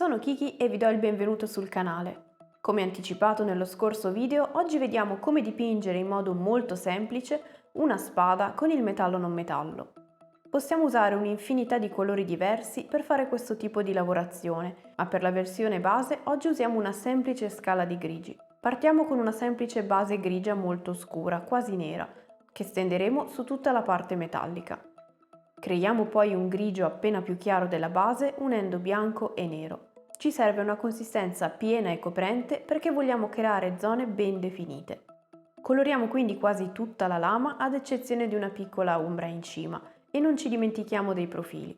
sono Kiki e vi do il benvenuto sul canale. Come anticipato nello scorso video, oggi vediamo come dipingere in modo molto semplice una spada con il metallo non metallo. Possiamo usare un'infinità di colori diversi per fare questo tipo di lavorazione, ma per la versione base oggi usiamo una semplice scala di grigi. Partiamo con una semplice base grigia molto scura, quasi nera, che stenderemo su tutta la parte metallica. Creiamo poi un grigio appena più chiaro della base unendo bianco e nero. Ci serve una consistenza piena e coprente perché vogliamo creare zone ben definite. Coloriamo quindi quasi tutta la lama ad eccezione di una piccola ombra in cima e non ci dimentichiamo dei profili.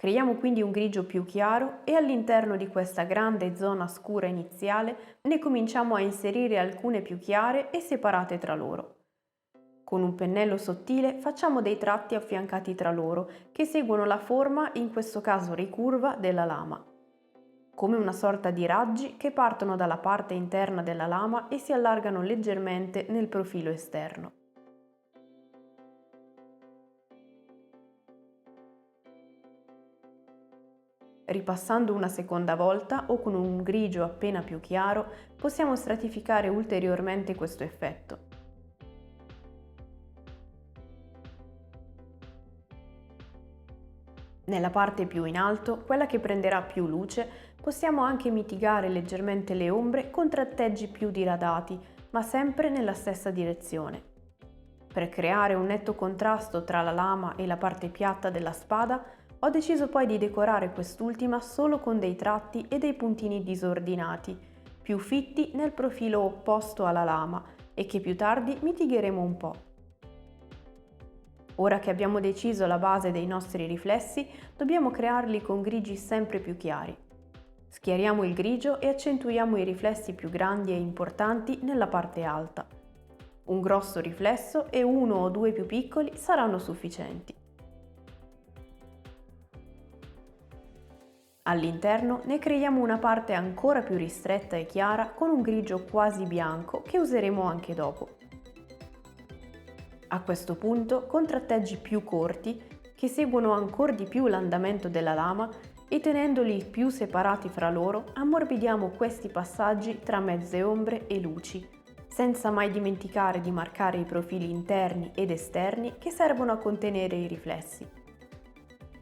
Creiamo quindi un grigio più chiaro e all'interno di questa grande zona scura iniziale ne cominciamo a inserire alcune più chiare e separate tra loro. Con un pennello sottile facciamo dei tratti affiancati tra loro che seguono la forma, in questo caso ricurva, della lama, come una sorta di raggi che partono dalla parte interna della lama e si allargano leggermente nel profilo esterno. Ripassando una seconda volta o con un grigio appena più chiaro possiamo stratificare ulteriormente questo effetto. Nella parte più in alto, quella che prenderà più luce, possiamo anche mitigare leggermente le ombre con tratteggi più diradati, ma sempre nella stessa direzione. Per creare un netto contrasto tra la lama e la parte piatta della spada, ho deciso poi di decorare quest'ultima solo con dei tratti e dei puntini disordinati, più fitti nel profilo opposto alla lama e che più tardi mitigheremo un po'. Ora che abbiamo deciso la base dei nostri riflessi, dobbiamo crearli con grigi sempre più chiari. Schiariamo il grigio e accentuiamo i riflessi più grandi e importanti nella parte alta. Un grosso riflesso e uno o due più piccoli saranno sufficienti. All'interno ne creiamo una parte ancora più ristretta e chiara con un grigio quasi bianco che useremo anche dopo. A questo punto, con tratteggi più corti, che seguono ancora di più l'andamento della lama e tenendoli più separati fra loro, ammorbidiamo questi passaggi tra mezze ombre e luci, senza mai dimenticare di marcare i profili interni ed esterni che servono a contenere i riflessi.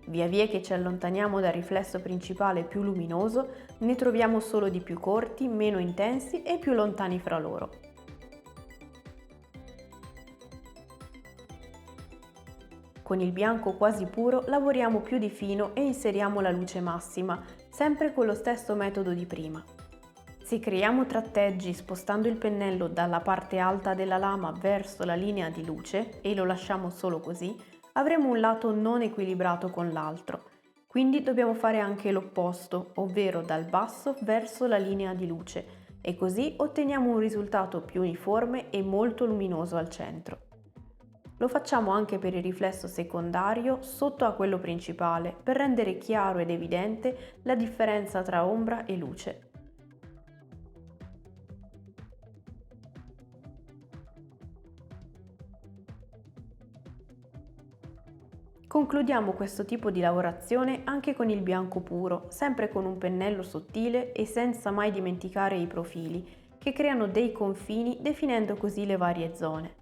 Via via che ci allontaniamo dal riflesso principale più luminoso, ne troviamo solo di più corti, meno intensi e più lontani fra loro. Con il bianco quasi puro lavoriamo più di fino e inseriamo la luce massima, sempre con lo stesso metodo di prima. Se creiamo tratteggi spostando il pennello dalla parte alta della lama verso la linea di luce e lo lasciamo solo così, avremo un lato non equilibrato con l'altro. Quindi dobbiamo fare anche l'opposto, ovvero dal basso verso la linea di luce, e così otteniamo un risultato più uniforme e molto luminoso al centro. Lo facciamo anche per il riflesso secondario sotto a quello principale, per rendere chiaro ed evidente la differenza tra ombra e luce. Concludiamo questo tipo di lavorazione anche con il bianco puro, sempre con un pennello sottile e senza mai dimenticare i profili, che creano dei confini definendo così le varie zone.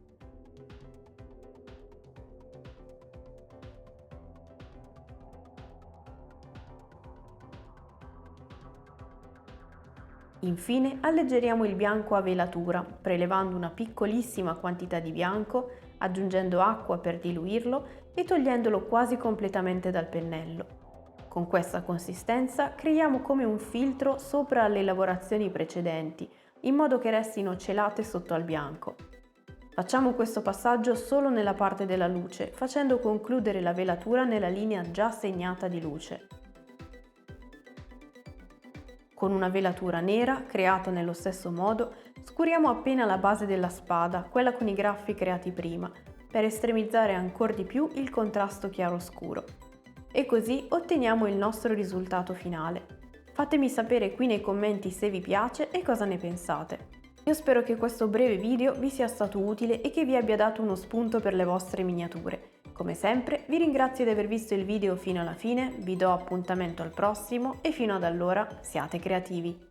Infine alleggeriamo il bianco a velatura, prelevando una piccolissima quantità di bianco, aggiungendo acqua per diluirlo e togliendolo quasi completamente dal pennello. Con questa consistenza creiamo come un filtro sopra le lavorazioni precedenti, in modo che restino celate sotto al bianco. Facciamo questo passaggio solo nella parte della luce, facendo concludere la velatura nella linea già segnata di luce. Con una velatura nera, creata nello stesso modo, scuriamo appena la base della spada, quella con i graffi creati prima, per estremizzare ancora di più il contrasto chiaro-scuro. E così otteniamo il nostro risultato finale. Fatemi sapere qui nei commenti se vi piace e cosa ne pensate. Io spero che questo breve video vi sia stato utile e che vi abbia dato uno spunto per le vostre miniature. Come sempre vi ringrazio di aver visto il video fino alla fine, vi do appuntamento al prossimo e fino ad allora siate creativi!